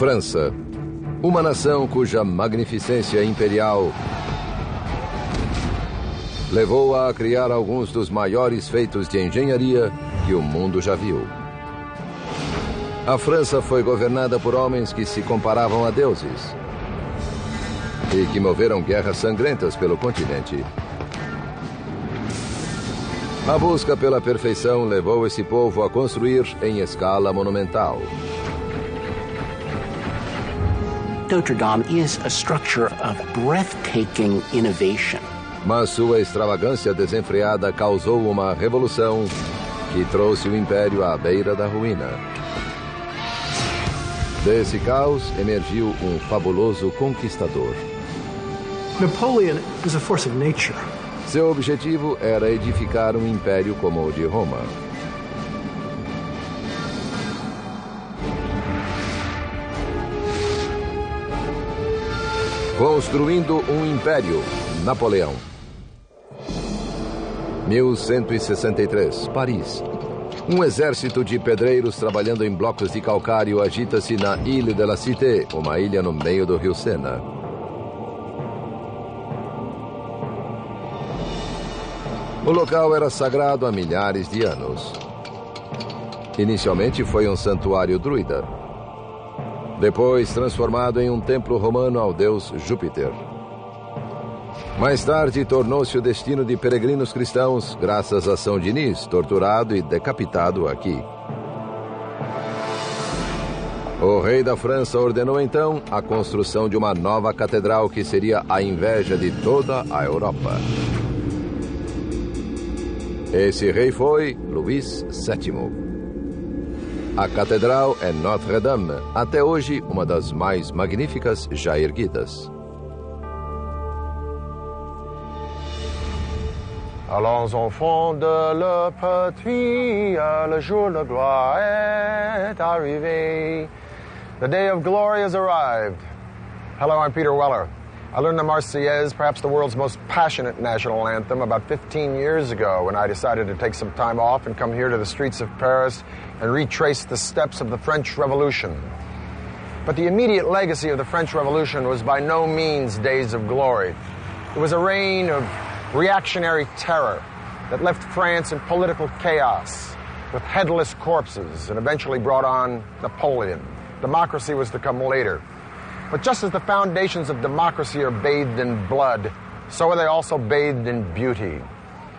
França, uma nação cuja magnificência imperial levou-a a criar alguns dos maiores feitos de engenharia que o mundo já viu. A França foi governada por homens que se comparavam a deuses e que moveram guerras sangrentas pelo continente. A busca pela perfeição levou esse povo a construir em escala monumental. Notre Dame is a structure of breathtaking innovation. Mas sua extravagância desenfreada causou uma revolução que trouxe o império à beira da ruína. Desse caos emergiu um fabuloso conquistador. Napoleon was a force of nature. Seu objetivo era edificar um império como o de Roma. Construindo um império, Napoleão. 1163, Paris. Um exército de pedreiros trabalhando em blocos de calcário agita-se na Île de la Cité, uma ilha no meio do rio Sena. O local era sagrado há milhares de anos. Inicialmente foi um santuário druida. Depois transformado em um templo romano ao deus Júpiter. Mais tarde tornou-se o destino de peregrinos cristãos graças a São Diniz, torturado e decapitado aqui. O rei da França ordenou então a construção de uma nova catedral que seria a inveja de toda a Europa. Esse rei foi Luís VII. A catedral é Notre-Dame, até hoje uma das mais magníficas já erguidas. Allons enfants de la patrie, le jour de gloire est arrivé. The day of glory has arrived. Hello, I'm Peter Weller. I learned the Marseillaise, perhaps the world's most passionate national anthem, about 15 years ago when I decided to take some time off and come here to the streets of Paris and retrace the steps of the French Revolution. But the immediate legacy of the French Revolution was by no means days of glory. It was a reign of reactionary terror that left France in political chaos with headless corpses and eventually brought on Napoleon. Democracy was to come later. But just as the foundations of democracy are bathed in blood, so are they also bathed in beauty.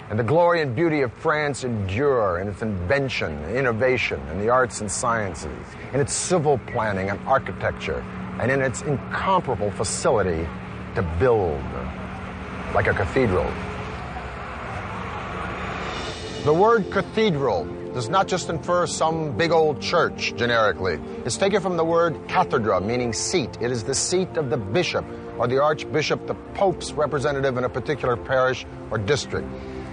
And the glory and beauty of France endure in its invention, innovation, in the arts and sciences, in its civil planning and architecture, and in its incomparable facility to build, like a cathedral. The word cathedral does not just infer some big old church, generically. It's taken from the word cathedra, meaning seat. It is the seat of the bishop or the archbishop, the pope's representative in a particular parish or district.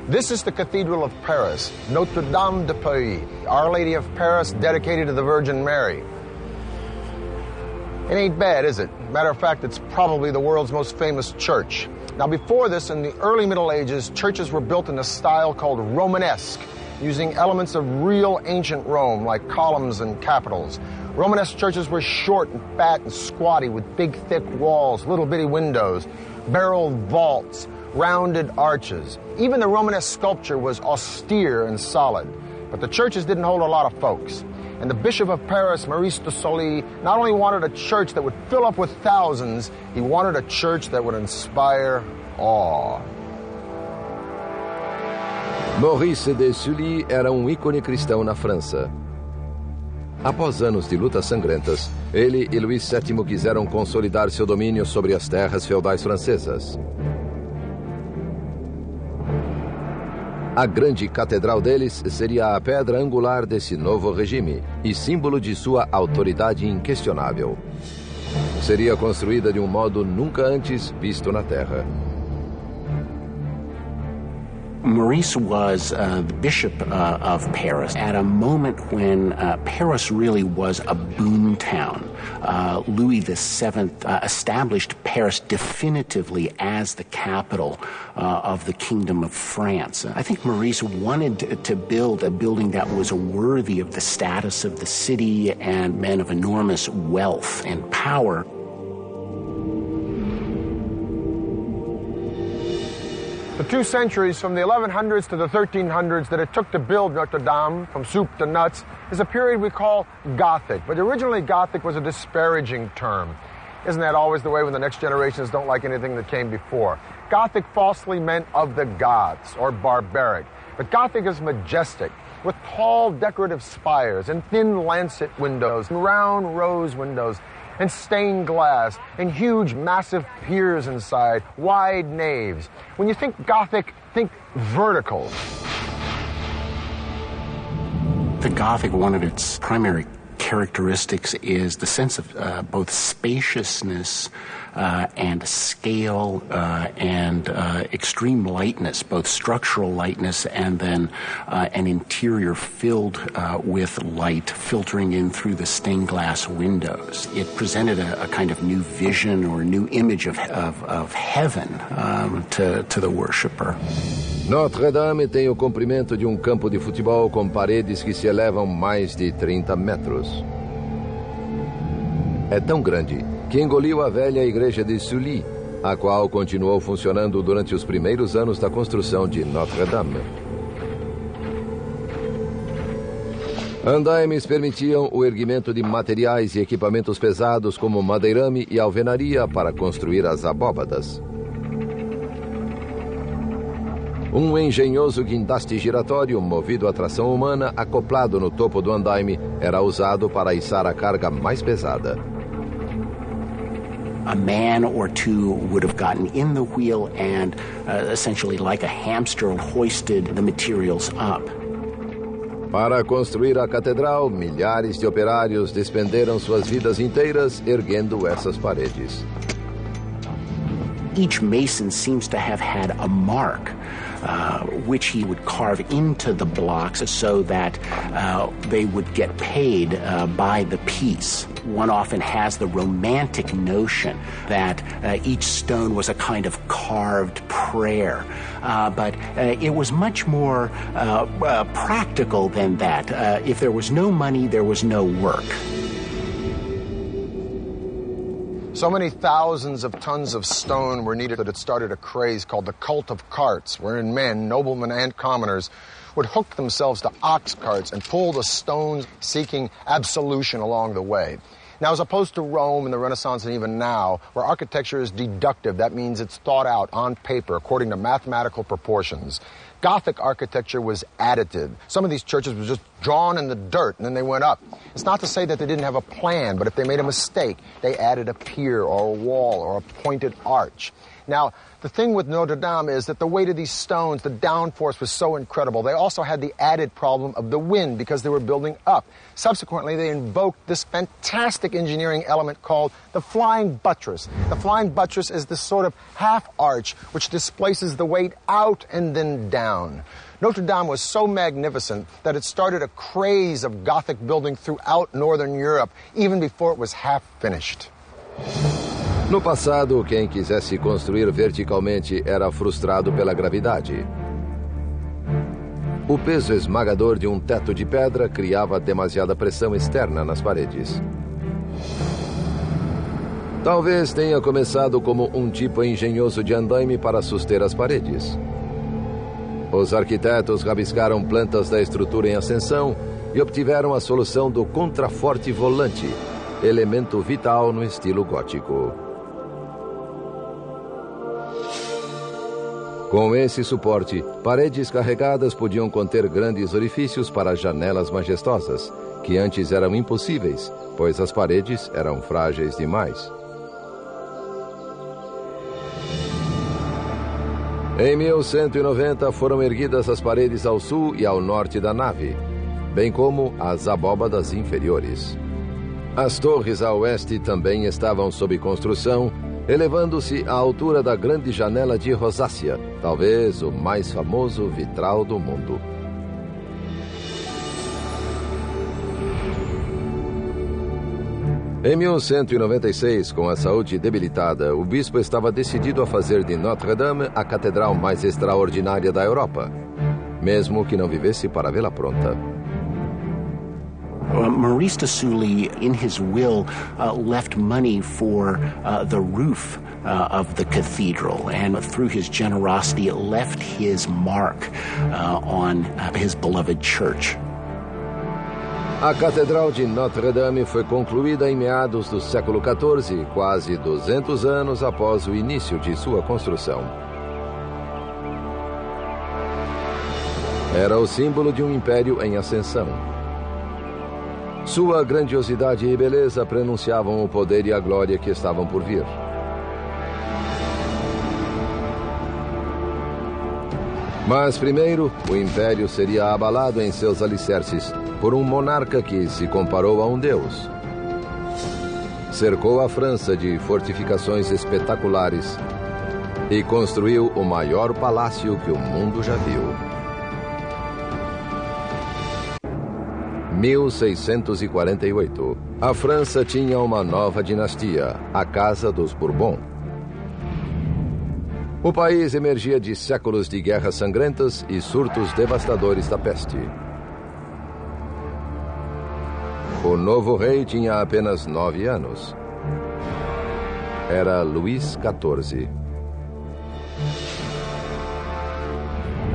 This is the Cathedral of Paris, Notre Dame de Paris, Our Lady of Paris, dedicated to the Virgin Mary. It ain't bad, is it? Matter of fact, it's probably the world's most famous church. Now, before this, in the early Middle Ages, churches were built in a style called Romanesque, using elements of real ancient Rome, like columns and capitals. Romanesque churches were short and fat and squatty, with big, thick walls, little bitty windows, barreled vaults, rounded arches. Even the Romanesque sculpture was austere and solid. But the churches didn't hold a lot of folks. And the Bishop of Paris, Maurice de Sully, not only wanted a church that would fill up with thousands, he wanted a church that would inspire awe. Maurice de Sully era um ícone cristão na França. Após anos de lutas sangrentas, ele e Luís VII quiseram consolidar seu domínio sobre as terras feudais francesas. A grande catedral deles seria a pedra angular desse novo regime e símbolo de sua autoridade inquestionável. Seria construída de um modo nunca antes visto na Terra. Maurice was the Bishop of Paris at a moment when Paris really was a boom town. Louis VII established Paris definitively as the capital of the Kingdom of France. I think Maurice wanted to build a building that was worthy of the status of the city and men of enormous wealth and power. The 2 centuries from the 1100s to the 1300s that it took to build Notre Dame, from soup to nuts, is a period we call Gothic. But originally Gothic was a disparaging term. Isn't that always the way when the next generations don't like anything that came before? Gothic falsely meant of the gods, or barbaric. But Gothic is majestic, with tall decorative spires and thin lancet windows and round rose windows and stained glass, and huge, massive piers inside, wide naves. When you think Gothic, think vertical. The Gothic, one of its primary characteristics is the sense of both spaciousness and scale and extreme lightness, both structural lightness and then an interior filled with light filtering in through the stained glass windows. It presented a kind of new vision or new image of heaven to the worshiper. Notre Dame tem o comprimento de campo de futebol com paredes que se elevam mais de 30 metros. É tão grande que engoliu a velha igreja de Sully, a qual continuou funcionando durante os primeiros anos da construção de Notre Dame. Andaimes permitiam o erguimento de materiais e equipamentos pesados como madeirame e alvenaria para construir as abóbadas. Engenhoso guindaste giratório movido a tração humana acoplado no topo do andaime era usado para içar a carga mais pesada. A man or two would have gotten in the wheel and essentially like a hamster hoisted the materials up. Para construir a catedral, milhares de operários despenderam suas vidas inteiras erguendo essas paredes. Each mason seems to have had a mark which he would carve into the blocks so that they would get paid by the piece. One often has the romantic notion that each stone was a kind of carved prayer, but it was much more practical than that. If there was no money, there was no work. So many thousands of tons of stone were needed that it started a craze called the cult of carts, wherein men, noblemen and commoners, would hook themselves to ox carts and pull the stones seeking absolution along the way. Now, as opposed to Rome in the Renaissance and even now, where architecture is deductive, that means it's thought out on paper according to mathematical proportions, Gothic architecture was additive. Some of these churches were just drawn in the dirt and then they went up. It's not to say that they didn't have a plan, but if they made a mistake, they added a pier or a wall or a pointed arch. Now, the thing with Notre Dame is that the weight of these stones, the downforce was so incredible. They also had the added problem of the wind because they were building up. Subsequently, they invoked this fantastic engineering element called the flying buttress. The flying buttress is this sort of half arch which displaces the weight out and then down. Notre Dame was so magnificent that it started a craze of Gothic building throughout Northern Europe, even before it was half finished. No passado, quem quisesse construir verticalmente era frustrado pela gravidade. O peso esmagador de teto de pedra criava demasiada pressão externa nas paredes. Talvez tenha começado como tipo engenhoso de andaime para suster as paredes. Os arquitetos rabiscaram plantas da estrutura em ascensão e obtiveram a solução do contraforte volante, elemento vital no estilo gótico. Com esse suporte, paredes carregadas podiam conter grandes orifícios para janelas majestosas, que antes eram impossíveis, pois as paredes eram frágeis demais. Em 1190 foram erguidas as paredes ao sul e ao norte da nave, bem como as abóbadas inferiores. As torres a oeste também estavam sob construção elevando-se à altura da grande janela de rosácea, talvez o mais famoso vitral do mundo. Em 1196, com a saúde debilitada, o bispo estava decidido a fazer de Notre-Dame a catedral mais extraordinária da Europa, mesmo que não vivesse para vê-la pronta. Maurice de Sully, in his will, left money for the roof of the cathedral, and through his generosity left his mark on his beloved church. A Catedral de Notre-Dame foi concluída em meados do século XIV, quase 200 anos após o início de sua construção. Era o símbolo de um império em ascensão. Sua grandiosidade e beleza prenunciavam o poder e a glória que estavam por vir. Mas primeiro, o império seria abalado em seus alicerces por um monarca que se comparou a um deus. Cercou a França de fortificações espetaculares e construiu o maior palácio que o mundo já viu. 1648. A França tinha uma nova dinastia, a Casa dos Bourbon. O país emergia de séculos de guerras sangrentas e surtos devastadores da peste. O novo rei tinha apenas 9 anos. Era Luís XIV.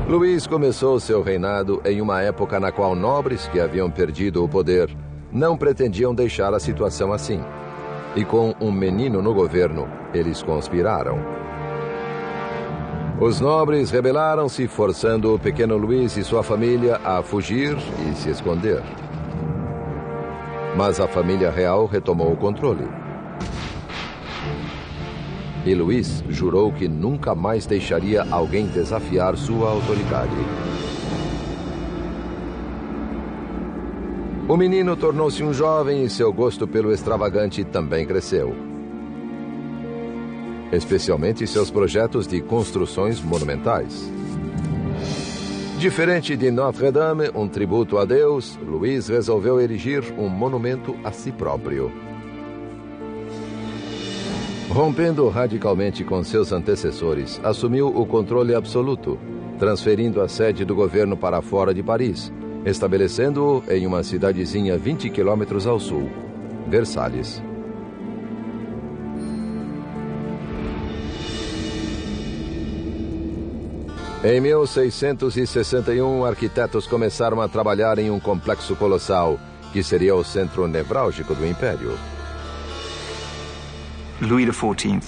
Luís começou seu reinado em uma época na qual nobres que haviam perdido o poder não pretendiam deixar a situação assim. E com um menino no governo, eles conspiraram. Os nobres rebelaram-se, forçando o pequeno Luís e sua família a fugir e se esconder. Mas a família real retomou o controle. E Luís jurou que nunca mais deixaria alguém desafiar sua autoridade. O menino tornou-se um jovem e seu gosto pelo extravagante também cresceu. Especialmente seus projetos de construções monumentais. Diferente de Notre-Dame, um tributo a Deus, Luís resolveu erigir um monumento a si próprio. Rompendo radicalmente com seus antecessores, assumiu o controle absoluto, transferindo a sede do governo para fora de Paris, estabelecendo-o em uma cidadezinha 20 quilômetros ao sul, Versalhes. Em 1661, arquitetos começaram a trabalhar em um complexo colossal, que seria o centro nevrálgico do império. Louis XIV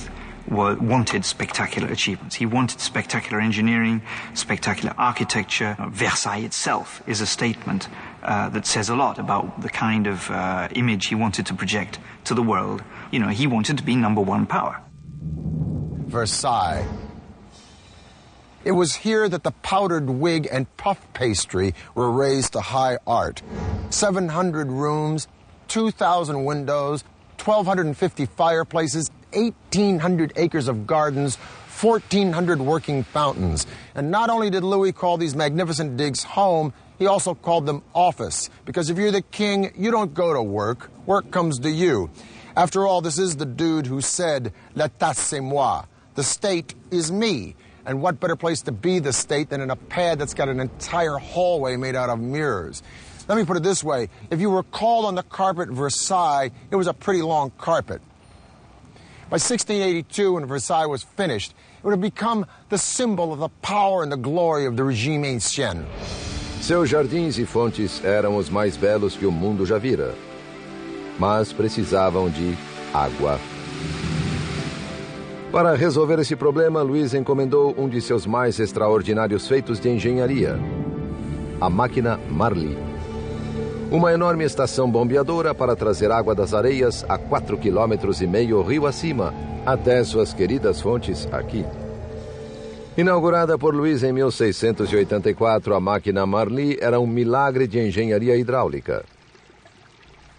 wanted spectacular achievements. He wanted spectacular engineering, spectacular architecture. Versailles itself is a statement that says a lot about the kind of image he wanted to project to the world. You know, he wanted to be number one power. Versailles. It was here that the powdered wig and puff pastry were raised to high art. 700 rooms, 2,000 windows, 1,250 fireplaces, 1,800 acres of gardens, 1,400 working fountains. And not only did Louis call these magnificent digs home, he also called them office. Because if you're the king, you don't go to work. Work comes to you. After all, this is the dude who said, "L'État c'est moi." The state is me. And what better place to be the state than in a pad that's got an entire hallway made out of mirrors? Let me put it this way. If you were called on the carpet at Versailles, it was a pretty long carpet. By 1682, when Versailles was finished, it would have become the symbol of the power and the glory of the regime ancien. Seus jardins e fontes eram os mais belos que o mundo já vira. Mas precisavam de água. Para resolver esse problema, Luís encomendou um de seus mais extraordinários feitos de engenharia, a máquina Marly. Uma enorme estação bombeadora para trazer água das areias a 4,5 km rio acima, até suas queridas fontes aqui. Inaugurada por Luís em 1684, a máquina Marly era um milagre de engenharia hidráulica.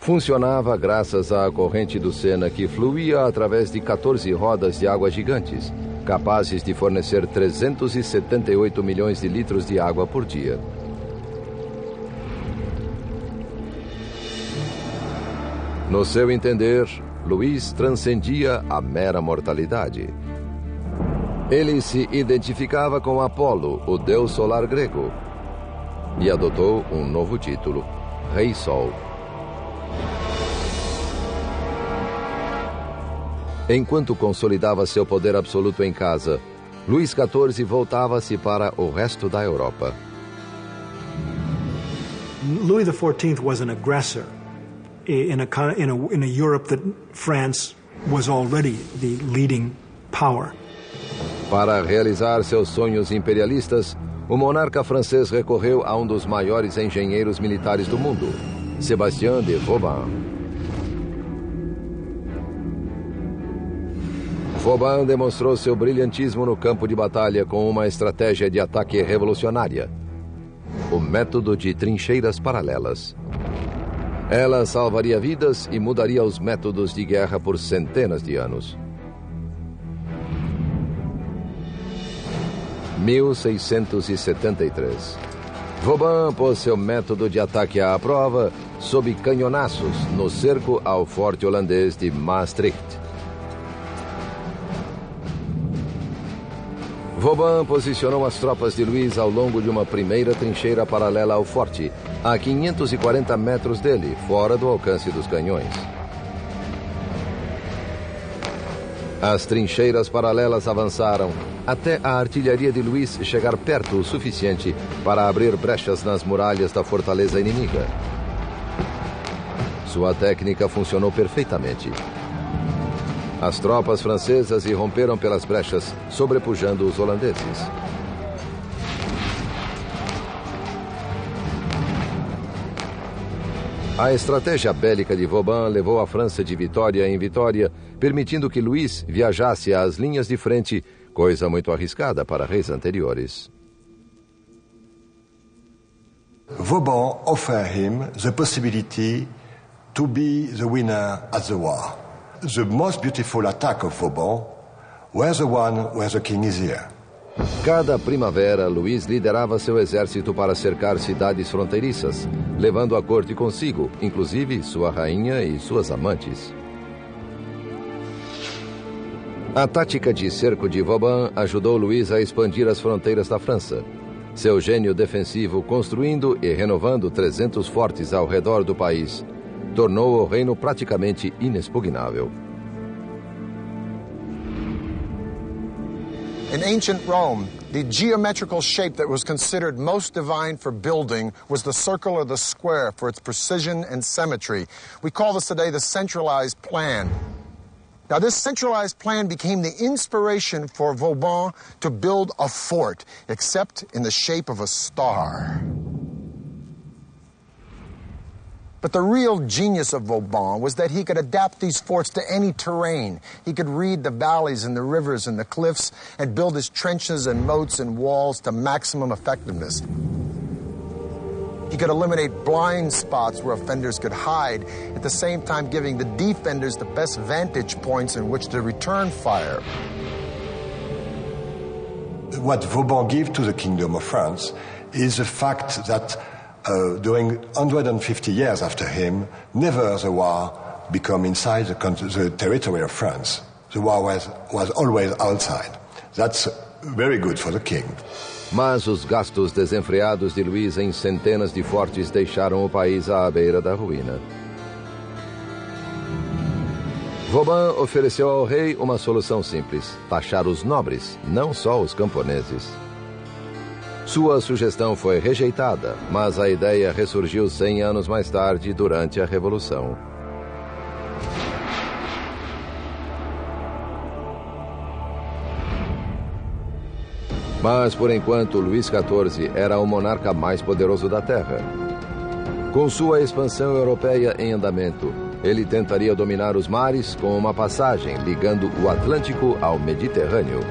Funcionava graças à corrente do Sena, que fluía através de 14 rodas de água gigantes, capazes de fornecer 378 milhões de litros de água por dia. No seu entender, Luís transcendia a mera mortalidade. Ele se identificava com Apolo, o deus solar grego, e adotou um novo título, Rei Sol. Enquanto consolidava seu poder absoluto em casa, Luís XIV voltava-se para o resto da Europa. Louis XIV was an aggressor in a Europe that France was already the leading power. Para realizar seus sonhos imperialistas, o monarca francês recorreu a um dos maiores engenheiros militares do mundo, Sébastien de Vauban. Vauban demonstrou seu brilhantismo no campo de batalha com uma estratégia de ataque revolucionária, o método de trincheiras paralelas. Ela salvaria vidas e mudaria os métodos de guerra por centenas de anos. 1673. Vauban pôs seu método de ataque à prova sob canhonaços no cerco ao forte holandês de Maastricht. Vauban posicionou as tropas de Luís ao longo de uma primeira trincheira paralela ao forte, a 540 metros dele, fora do alcance dos canhões. As trincheiras paralelas avançaram até a artilharia de Luís chegar perto o suficiente para abrir brechas nas muralhas da fortaleza inimiga. Sua técnica funcionou perfeitamente. As tropas francesas irromperam pelas brechas, sobrepujando os holandeses. A estratégia bélica de Vauban levou a França de vitória em vitória, permitindo que Luís viajasse às linhas de frente, coisa muito arriscada para reis anteriores. Vauban offered him the possibility to be the winner at the war. The most beautiful attack of Vauban was the one where the king is here. Cada primavera, Luís liderava seu exército para cercar cidades fronteiriças, levando a corte consigo, inclusive sua rainha e suas amantes. A tática de cerco de Vauban ajudou Luís a expandir as fronteiras da França. Seu gênio defensivo, construindo e renovando 300 fortes ao redor do país, tornou o reino praticamente inexpugnável. In ancient Rome, the geometrical shape that was considered most divine for building was the circle or the square for its precision and symmetry. We call this today the centralized plan. Now, this centralized plan became the inspiration for Vauban to build a fort, except in the shape of a star. But the real genius of Vauban was that he could adapt these forts to any terrain. He could read the valleys and the rivers and the cliffs and build his trenches and moats and walls to maximum effectiveness. He could eliminate blind spots where offenders could hide, at the same time giving the defenders the best vantage points in which to return fire. What Vauban gave to the Kingdom of France is the fact that during 150 years after him, never the war became inside the territory of France. The war was always outside. That's very good for the king. Mas os gastos desenfreados de Luís em centenas de fortes deixaram o país à beira da ruína. Vauban ofereceu ao rei uma solução simples: taxar os nobres, não só os camponeses. Sua sugestão foi rejeitada, mas a ideia ressurgiu 100 anos mais tarde, durante a Revolução. Mas, por enquanto, Luís XIV era o monarca mais poderoso da Terra. Com sua expansão europeia em andamento, ele tentaria dominar os mares com uma passagem ligando o Atlântico ao Mediterrâneo.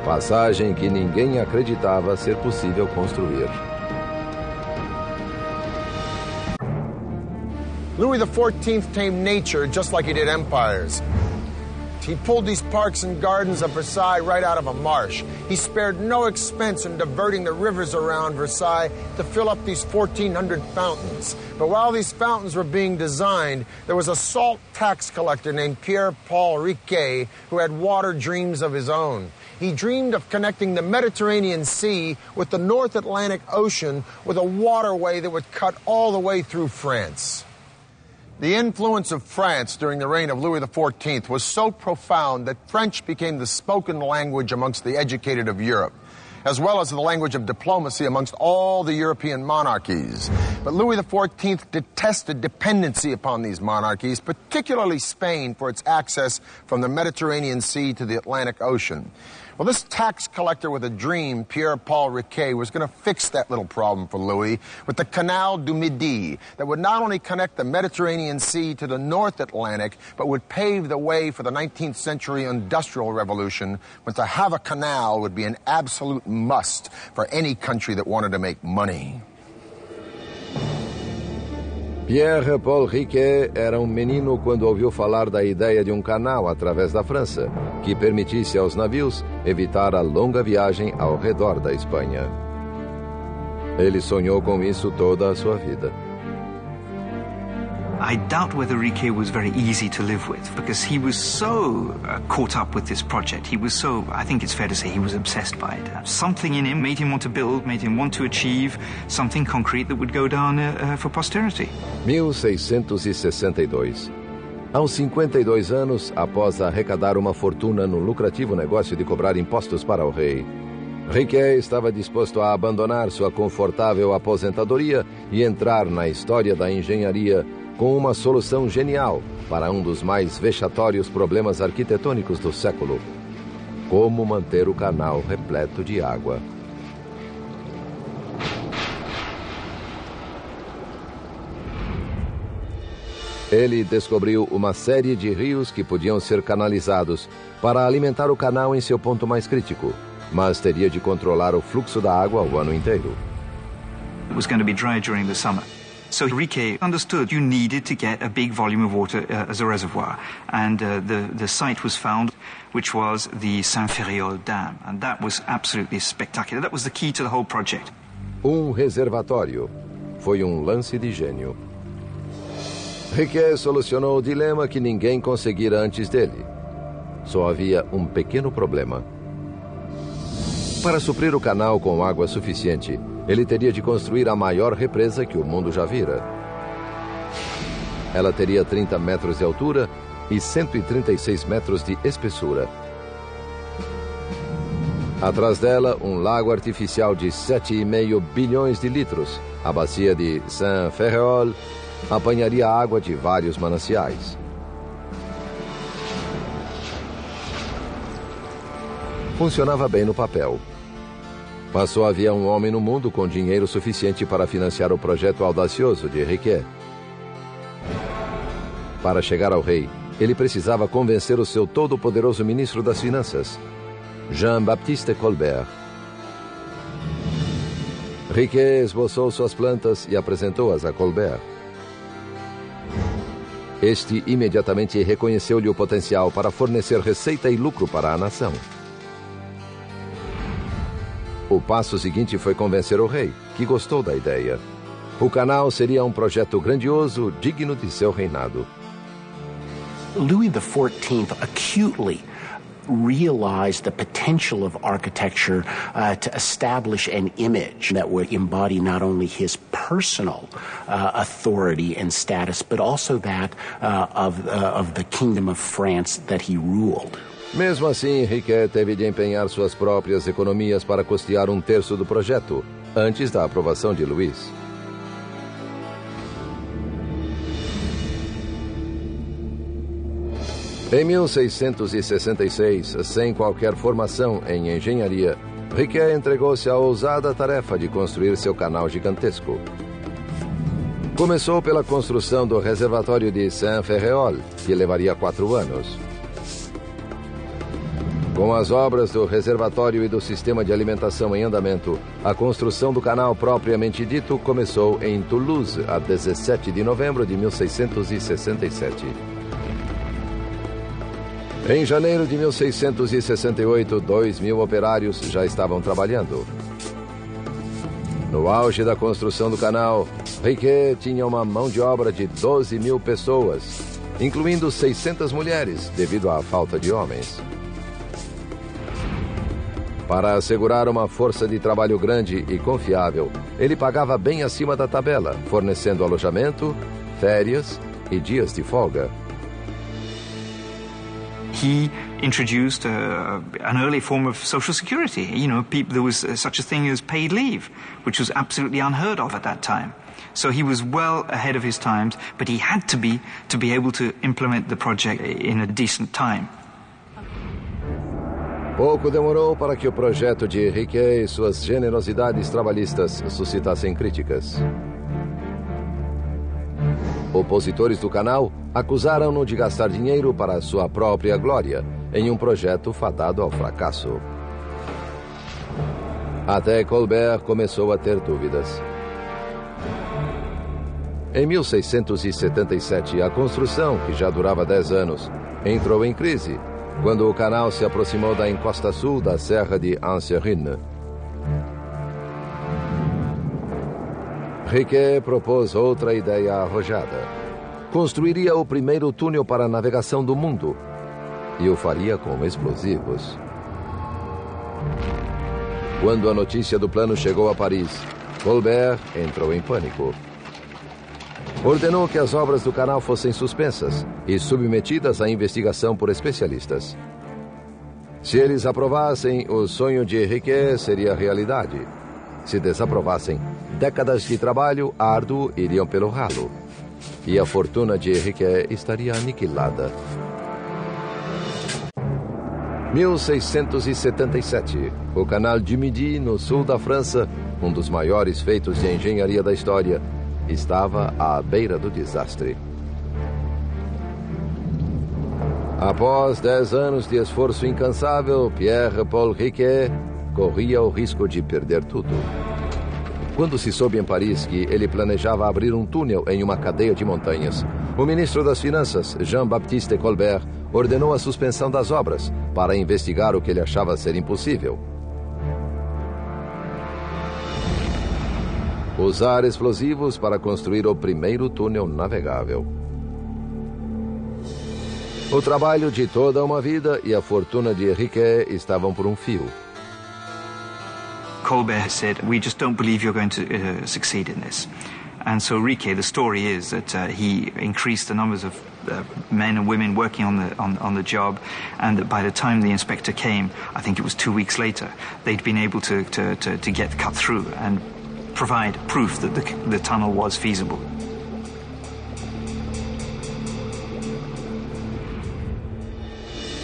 Passagem que ninguém acreditava ser possível construir. Louis XIV tamed nature just like he did empires. He pulled these parks and gardens of Versailles right out of a marsh. He spared no expense in diverting the rivers around Versailles to fill up these 1,400 fountains. But while these fountains were being designed, there was a salt tax collector named Pierre-Paul Riquet who had water dreams of his own. He dreamed of connecting the Mediterranean Sea with the North Atlantic Ocean with a waterway that would cut all the way through France. The influence of France during the reign of Louis XIV was so profound that French became the spoken language amongst the educated of Europe, as well as the language of diplomacy amongst all the European monarchies. But Louis XIV detested dependency upon these monarchies, particularly Spain for its access from the Mediterranean Sea to the Atlantic Ocean. Well, this tax collector with a dream, Pierre-Paul Riquet, was going to fix that little problem for Louis with the Canal du Midi that would not only connect the Mediterranean Sea to the North Atlantic, but would pave the way for the 19th century industrial revolution, when to have a canal would be an absolute must for any country that wanted to make money. Pierre-Paul Riquet era menino quando ouviu falar da ideia de canal através da França, que permitisse aos navios evitar a longa viagem ao redor da Espanha. Ele sonhou com isso toda a sua vida. I doubt whether Riquet was very easy to live with, because he was so caught up with this project. He was so, I think it's fair to say, he was obsessed by it. Something in him made him want to build, made him want to achieve something concrete that would go down for posterity. 1662. Aos 52 anos, após arrecadar uma fortuna no lucrativo negócio de cobrar impostos para o rei, Riquet estava disposto a abandonar sua confortável aposentadoria e entrar na história da engenharia com uma solução genial para um dos mais vexatórios problemas arquitetônicos do século: como manter o canal repleto de água. Ele descobriu uma série de rios que podiam ser canalizados para alimentar o canal em seu ponto mais crítico, mas teria de controlar o fluxo da água o ano inteiro. It was going to be dry during the summer. So Riquet understood you needed to get a big volume of water as a reservoir. And the site was found, which was the Saint-Ferréol Dam. And that was absolutely spectacular. That was the key to the whole project. Reservatório. Foi lance de gênio. Riquet solucionou o dilema que ninguém conseguira antes dele. Só havia pequeno problema. Para suprir o canal com água suficiente, ele teria de construir a maior represa que o mundo já vira. Ela teria 30 metros de altura e 136 metros de espessura. Atrás dela, lago artificial de 7,5 bilhões de litros. A bacia de Saint-Ferréol apanharia água de vários mananciais. Funcionava bem no papel. Mas só havia homem no mundo com dinheiro suficiente para financiar o projeto audacioso de Riquet. Para chegar ao rei, ele precisava convencer o seu todo-poderoso ministro das Finanças, Jean-Baptiste Colbert. Riquet esboçou suas plantas e apresentou-as a Colbert. Este imediatamente reconheceu-lhe o potencial para fornecer receita e lucro para a nação. O passo seguinte foi convencer o rei, que gostou da ideia. O canal seria projeto grandioso, digno de seu reinado. Louis XIV acutely realized the potential of architecture to establish an image that would embody not only his personal authority and status, but also that of the Kingdom of France that he ruled. Mesmo assim, Riquet teve de empenhar suas próprias economias para custear 1/3 do projeto, antes da aprovação de Luís. Em 1666, sem qualquer formação em engenharia, Riquet entregou-se à ousada tarefa de construir seu canal gigantesco. Começou pela construção do reservatório de Saint-Ferréol, que levaria 4 anos. Com as obras do reservatório e do sistema de alimentação em andamento, a construção do canal propriamente dito começou em Toulouse, a 17 de novembro de 1667. Em janeiro de 1668, 2.000 operários já estavam trabalhando. No auge da construção do canal, Riquet tinha uma mão de obra de 12.000 pessoas, incluindo 600 mulheres, devido à falta de homens. Para assegurar uma força de trabalho grande e confiável, ele pagava bem acima da tabela, fornecendo alojamento, férias e dias de folga. He introduced an early form of social security. You know, there was such a thing as paid leave, which was absolutely unheard of at that time. So he was well ahead of his times, but he had to be able to implement the project in a decent time. Pouco demorou para que o projeto de Riquet e suas generosidades trabalhistas suscitassem críticas. Opositores do canal acusaram-no de gastar dinheiro para sua própria glória em um projeto fadado ao fracasso. Até Colbert começou a ter dúvidas. Em 1677, a construção, que já durava 10 anos, entrou em crise quando o canal se aproximou da encosta sul da Serra de Anserine. Riquet propôs outra ideia arrojada. Construiria o primeiro túnel para a navegação do mundo e o faria com explosivos. Quando a notícia do plano chegou a Paris, Colbert entrou em pânico. Ordenou que as obras do canal fossem suspensas e submetidas à investigação por especialistas. Se eles aprovassem, o sonho de Riquet seria realidade. Se desaprovassem, décadas de trabalho árduo iriam pelo ralo. E a fortuna de Riquet estaria aniquilada. 1677. O Canal du Midi, no sul da França, um dos maiores feitos de engenharia da história, estava à beira do desastre. Após 10 anos de esforço incansável, Pierre-Paul Riquet corria o risco de perder tudo. Quando se soube em Paris que ele planejava abrir um túnel em uma cadeia de montanhas, o ministro das Finanças, Jean-Baptiste Colbert, ordenou a suspensão das obras para investigar o que ele achava ser impossível. Usar explosivos para construir o primeiro túnel navegável. O trabalho de toda uma vida e a fortuna de Riquet estavam por um fio. Colbert said, "We just don't believe you're going to succeed in this." And so Riquet, the story is that he increased the numbers of men and women working on the job, and that by the time the inspector came, I think it was 2 weeks later, they'd been able to get cut through and provide proof that the tunnel was feasible.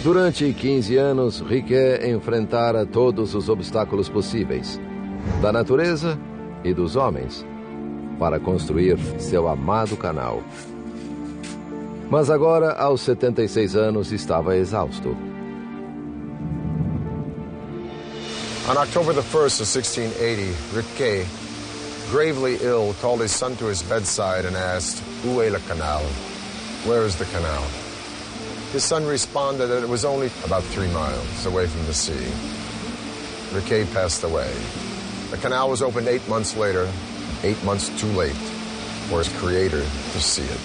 Durante 15 anos, Riquet enfrentara todos os obstáculos possíveis, da natureza e dos homens, para construir seu amado canal. Mas agora, aos 76 anos, estava exausto. On October the 1st of 1680, Riquet, gravely ill, called his son to his bedside and asked, "Où est le canal?" Where is the canal? His son responded that it was only about 3 miles away from the sea. Riquet passed away. The canal was opened 8 months later, 8 months too late for his creator to see it.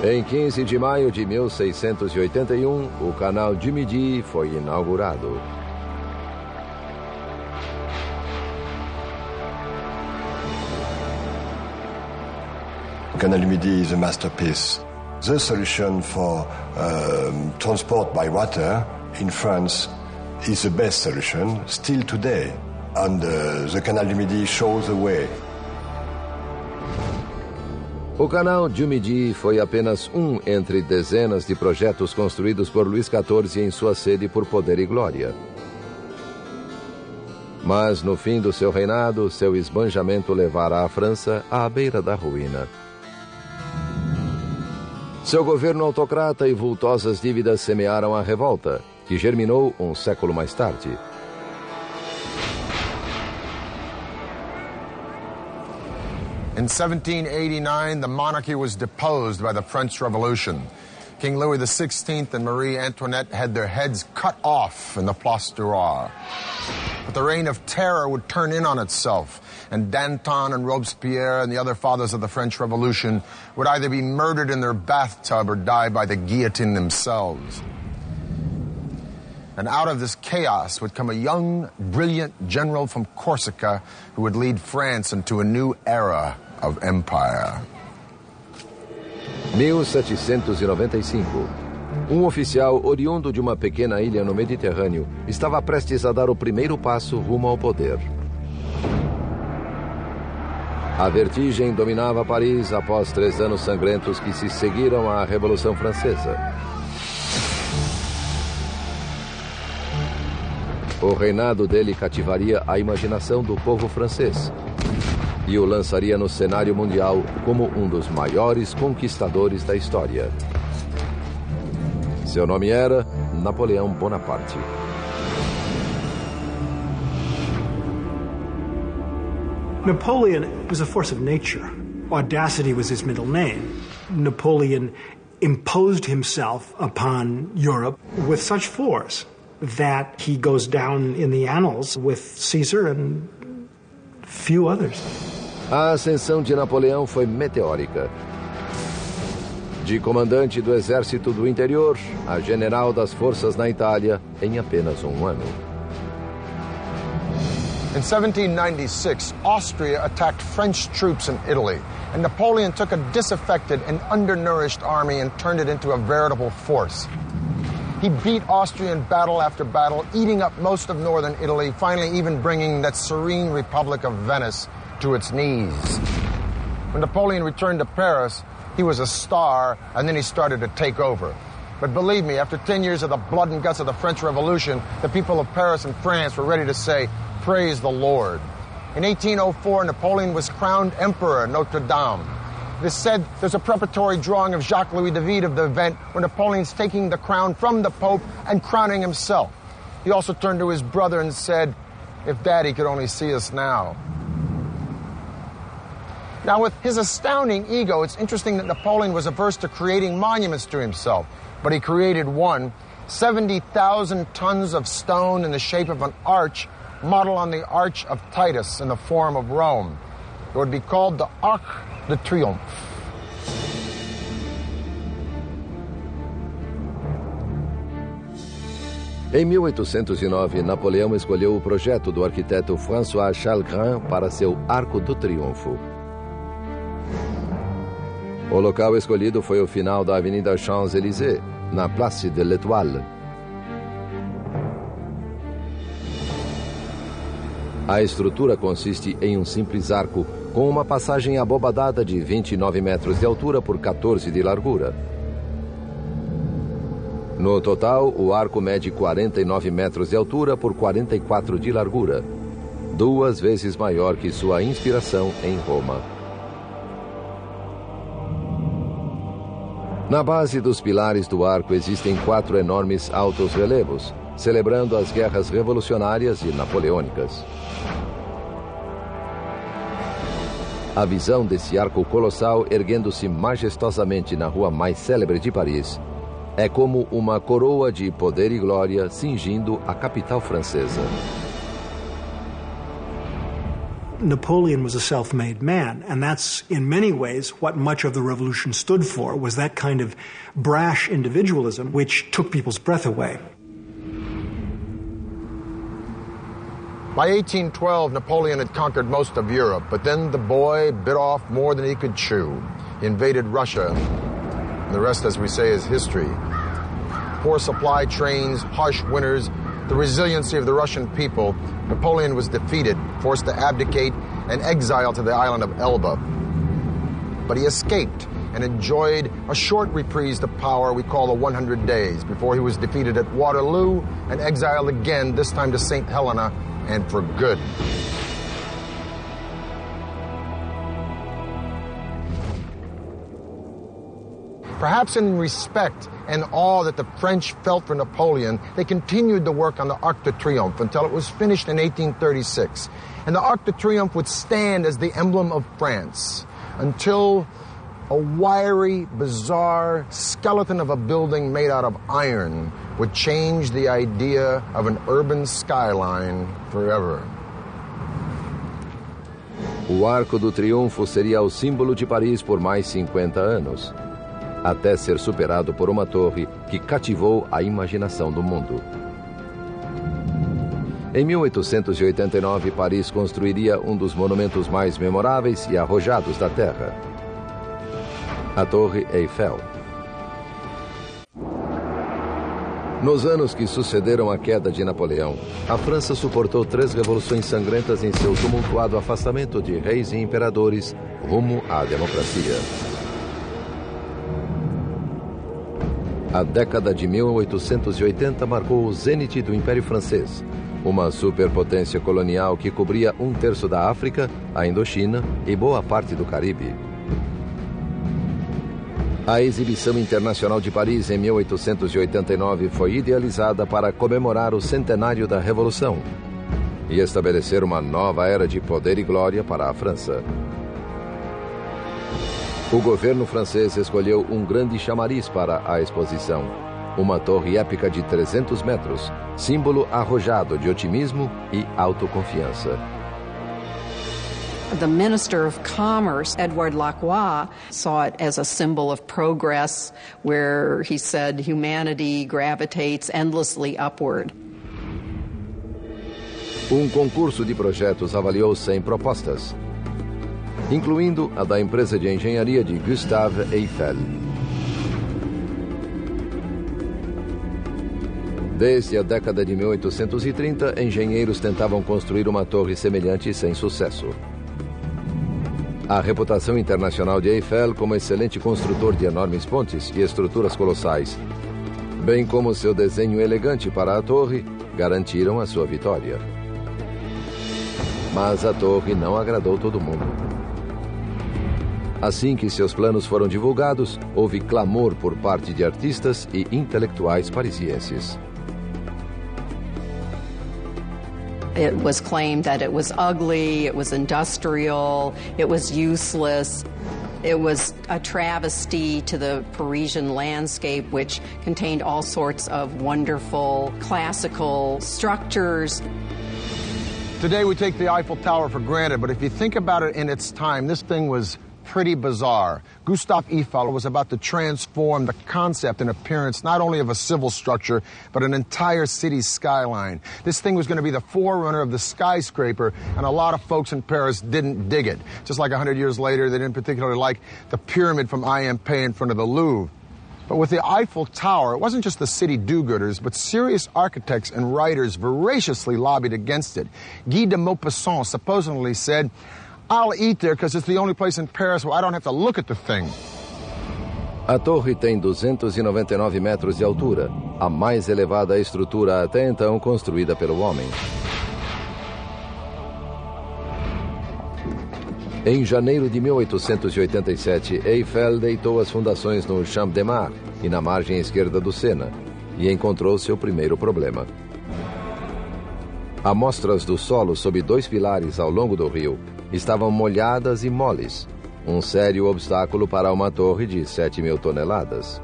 Em 15 de maio de 1681, o Canal du Midi foi inaugurado. The Canal du Midi is a masterpiece. The solution for transport by water in France is the best solution still today. And the Canal du Midi shows the way. O Canal du Midi foi apenas um entre dezenas de projetos construídos por Luís XIV em sua sede por poder e glória. Mas no fim do seu reinado, seu esbanjamento levara a França à beira da ruína. Seu governo autocrata e vultosas dívidas semearam a revolta, que germinou um século mais tarde. In 1789, the monarchy was deposed by the French Revolution. King Louis XVI and Marie Antoinette had their heads cut off in the Place du Roi. But the reign of terror would turn in on itself, and Danton and Robespierre and the other fathers of the French Revolution would either be murdered in their bathtub or die by the guillotine themselves. And out of this chaos would come a young, brilliant general from Corsica who would lead France into a new era of empire. 1795. Oficial oriundo de uma pequena ilha no Mediterrâneo estava prestes a dar o primeiro passo rumo ao poder. A vertigem dominava Paris após 3 anos sangrentos que se seguiram à Revolução Francesa. O reinado dele cativaria a imaginação do povo francês e o lançaria no cenário mundial como um dos maiores conquistadores da história. Seu nome era Napoleão Bonaparte. Napoleon was a force of nature. Audacity was his middle name. Napoleon imposed himself upon Europe with such force that he goes down in the annals with Caesar and few others. A ascensão de Napoleão foi meteórica. De comandante do Exército do Interior a general das forças na Itália em apenas um ano. In 1796, Austria attacked French troops in Italy, and Napoleon took a disaffected and undernourished army and turned it into a veritable force. He beat Austria in battle after battle, eating up most of northern Italy, finally even bringing that serene Republic of Venice to its knees. When Napoleon returned to Paris, he was a star, and then he started to take over. But believe me, after 10 years of the blood and guts of the French Revolution, the people of Paris and France were ready to say, "Praise the Lord." In 1804, Napoleon was crowned Emperor at Notre Dame. It is said there's a preparatory drawing of Jacques-Louis David of the event where Napoleon's taking the crown from the Pope and crowning himself. He also turned to his brother and said, "If Daddy could only see us now." Now, with his astounding ego, it's interesting that Napoleon was averse to creating monuments to himself, but he created one, 70,000 tons of stone in the shape of an arch, modeled on the Arch of Titus in the Forum of Rome. It would be called the Arc de Triomphe. Em 1809, Napoleão escolheu o projeto do arquiteto François Chalgrin para seu Arco do Triunfo. O local escolhido foi o final da Avenida Champs-Élysées, na Place de l'Étoile. A estrutura consiste em um simples arco com uma passagem abobadada de 29 metros de altura por 14 de largura. No total, o arco mede 49 metros de altura por 44 de largura, 2 vezes maior que sua inspiração em Roma. Na base dos pilares do arco existem 4 enormes altos relevos, celebrando as guerras revolucionárias e napoleônicas. A visão desse arco colossal erguendo-se majestosamente na rua mais célebre de Paris é como uma coroa de poder e glória cingindo a capital francesa. Napoleon was a self-made man, and that's in many ways what much of the revolution stood for, was that kind of brash individualism which took people's breath away. By 1812, Napoleon had conquered most of Europe, but then the boy bit off more than he could chew. He invaded Russia, and the rest, as we say, is history. Poor supply trains, harsh winters, the resiliency of the Russian people, Napoleon was defeated, forced to abdicate, and exiled to the island of Elba. But he escaped and enjoyed a short reprise of power we call the 100 Days, before he was defeated at Waterloo and exiled again, this time to St. Helena, and for good. Perhaps in respect and awe that the French felt for Napoleon, they continued the work on the Arc de Triomphe until it was finished in 1836. And the Arc de Triomphe would stand as the emblem of France until a wiry, bizarre skeleton of a building made out of iron would change the idea of an urban skyline forever. O Arco do Triunfo seria o símbolo de Paris por mais 50 anos, até ser superado por uma torre que cativou a imaginação do mundo. Em 1889, Paris construiria um dos monumentos mais memoráveis e arrojados da Terra, a Torre Eiffel. Nos anos que sucederam a queda de Napoleão, a França suportou 3 revoluções sangrentas em seu tumultuado afastamento de reis e imperadores rumo à democracia. A década de 1880 marcou o zênite do Império Francês, uma superpotência colonial que cobria 1/3 da África, a Indochina e boa parte do Caribe. A Exibição Internacional de Paris, em 1889, foi idealizada para comemorar o centenário da Revolução e estabelecer uma nova era de poder e glória para a França. O governo francês escolheu um grande chamariz para a exposição, uma torre épica de 300 metros, símbolo arrojado de otimismo e autoconfiança. The Minister of Commerce, Edouard Lacroix, saw it as a symbol of progress, where he said humanity gravitates endlessly upward. Um concurso de projetos avaliou 100 propostas, incluindo a da empresa de engenharia de Gustave Eiffel. Desde a década de 1830, engenheiros tentavam construir uma torre semelhante sem sucesso. A reputação internacional de Eiffel como excelente construtor de enormes pontes e estruturas colossais, bem como seu desenho elegante para a torre, garantiram a sua vitória. Mas a torre não agradou todo mundo. Assim que seus planos foram divulgados, houve clamor por parte de artistas e intelectuais parisienses. It was claimed that it was ugly, it was industrial, it was useless. It was a travesty to the Parisian landscape, which contained all sorts of wonderful classical structures. Today we take the Eiffel Tower for granted, but if you think about it in its time, this thing was pretty bizarre. Gustave Eiffel was about to transform the concept and appearance not only of a civil structure, but an entire city's skyline. This thing was going to be the forerunner of the skyscraper, and a lot of folks in Paris didn't dig it. Just like 100 years later, they didn't particularly like the pyramid from IMP in front of the Louvre. But with the Eiffel Tower, it wasn't just the city do-gooders, but serious architects and writers voraciously lobbied against it. Guy de Maupassant supposedly said, "I'll eat there because it's the only place in Paris where I don't have to look at the thing." A torre tem 299 metros de altura, a mais elevada estrutura até então construída pelo homem. Em janeiro de 1887, Eiffel deitou as fundações no Champ de Mars e na margem esquerda do Sena, e encontrou seu primeiro problema. Amostras do solo sob 2 pilares ao longo do rio estavam molhadas e moles, um sério obstáculo para uma torre de 7.000 toneladas.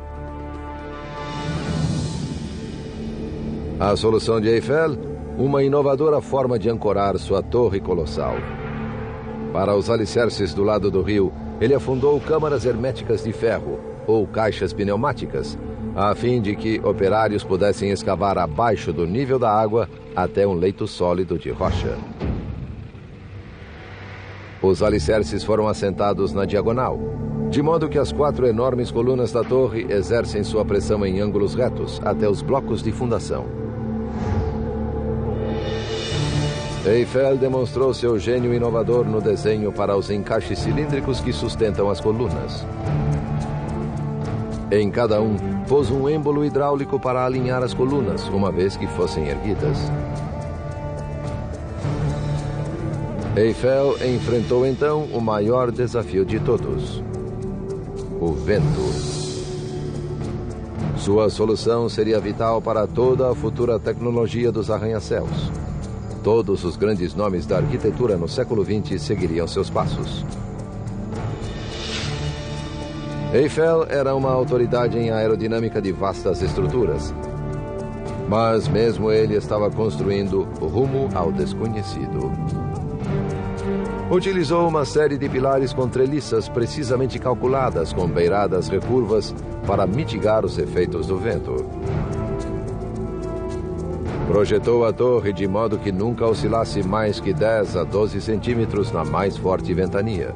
A solução de Eiffel? Uma inovadora forma de ancorar sua torre colossal. Para os alicerces do lado do rio, ele afundou câmaras herméticas de ferro, ou caixas pneumáticas, a fim de que operários pudessem escavar abaixo do nível da água até um leito sólido de rocha. Os alicerces foram assentados na diagonal, de modo que as 4 enormes colunas da torre exercem sua pressão em ângulos retos até os blocos de fundação. Eiffel demonstrou seu gênio inovador no desenho para os encaixes cilíndricos que sustentam as colunas. Em cada um, pôs um êmbolo hidráulico para alinhar as colunas, uma vez que fossem erguidas. Eiffel enfrentou então o maior desafio de todos: o vento. Sua solução seria vital para toda a futura tecnologia dos arranha-céus. Todos os grandes nomes da arquitetura no século XX seguiriam seus passos. Eiffel era uma autoridade em aerodinâmica de vastas estruturas. Mas mesmo ele estava construindo rumo ao desconhecido. Utilizou uma série de pilares com treliças precisamente calculadas com beiradas recurvas para mitigar os efeitos do vento. Projetou a torre de modo que nunca oscilasse mais que 10 a 12 centímetros na mais forte ventania.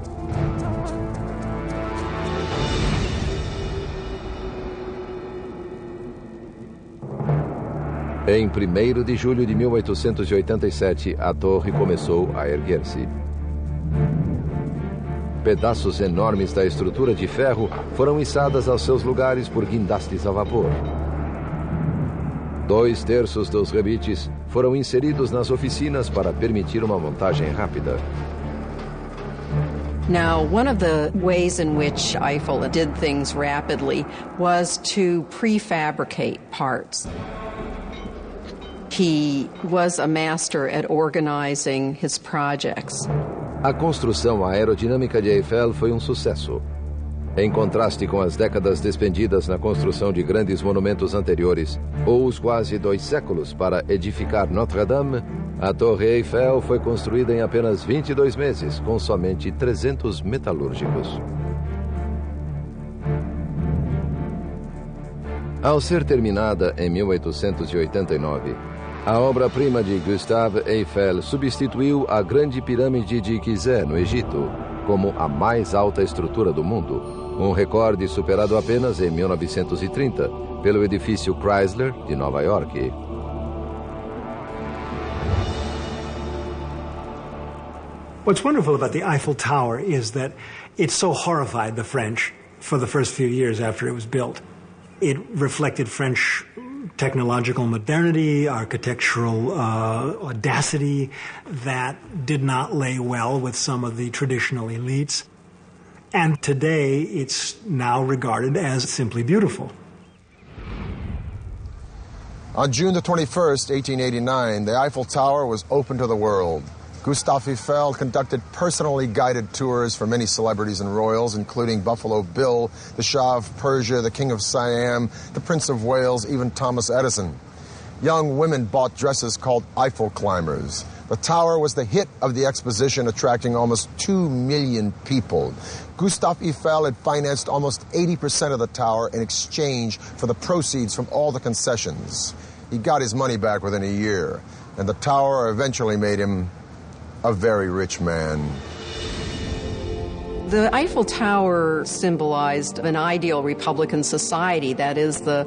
Em 1º de julho de 1887, a torre começou a erguer-se. Pedaços enormes da estrutura de ferro foram içadas aos seus lugares por guindastes a vapor. 2/3 dos rebites foram inseridos nas oficinas para permitir uma montagem rápida. Now, one of the ways in which Eiffel did things rapidly was to prefabricate parts. He was a master at organizing his projects. A construção aerodinâmica de Eiffel foi um sucesso. Em contraste com as décadas despendidas na construção de grandes monumentos anteriores, ou os quase 2 séculos para edificar Notre-Dame, a Torre Eiffel foi construída em apenas 22 meses, com somente 300 metalúrgicos. Ao ser terminada em 1889, a obra-prima de Gustave Eiffel substituiu a Grande Pirâmide de Gizé, no Egito, como a mais alta estrutura do mundo, um recorde superado apenas em 1930 pelo edifício Chrysler de Nova York. What's wonderful about the Eiffel Tower is that it so horrified the French for the first few years after it was built. It reflected French technological modernity, architectural audacity that did not lay well with some of the traditional elites. And today, it's now regarded as simply beautiful. On June the 21st, 1889, the Eiffel Tower was open to the world. Gustave Eiffel conducted personally guided tours for many celebrities and royals, including Buffalo Bill, the Shah of Persia, the King of Siam, the Prince of Wales, even Thomas Edison. Young women bought dresses called Eiffel climbers. The tower was the hit of the exposition, attracting almost 2 million people. Gustave Eiffel had financed almost 80% of the tower in exchange for the proceeds from all the concessions. He got his money back within a year, and the tower eventually made him a very rich man. The Eiffel Tower symbolized an ideal Republican society, that is, the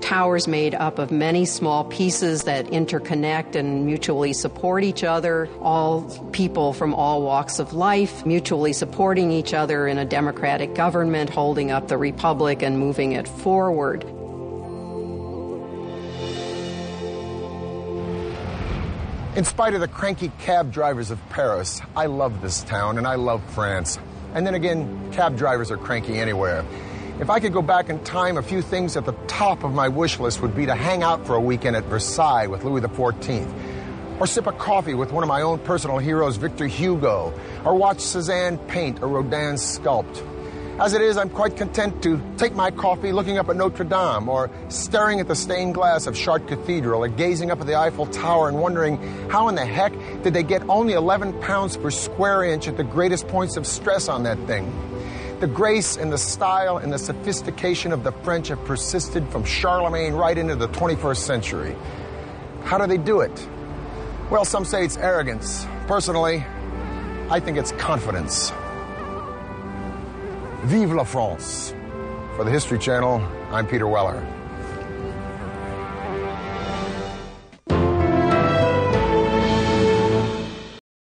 towers made up of many small pieces that interconnect and mutually support each other, all people from all walks of life mutually supporting each other in a democratic government, holding up the republic and moving it forward. In spite of the cranky cab drivers of Paris, I love this town and I love France. And then again, cab drivers are cranky anywhere. If I could go back in time, a few things at the top of my wish list would be to hang out for a weekend at Versailles with Louis XIV, or sip a coffee with one of my own personal heroes, Victor Hugo, or watch Cézanne paint or Rodin sculpt. As it is, I'm quite content to take my coffee looking up at Notre Dame, or staring at the stained glass of Chartres Cathedral, or gazing up at the Eiffel Tower and wondering how in the heck did they get only 11 pounds per square inch at the greatest points of stress on that thing. The grace and the style and the sophistication of the French have persisted from Charlemagne right into the 21st century. How do they do it? Well, some say it's arrogance. Personally, I think it's confidence. Vive la France. For the History Channel, I'm Peter Weller.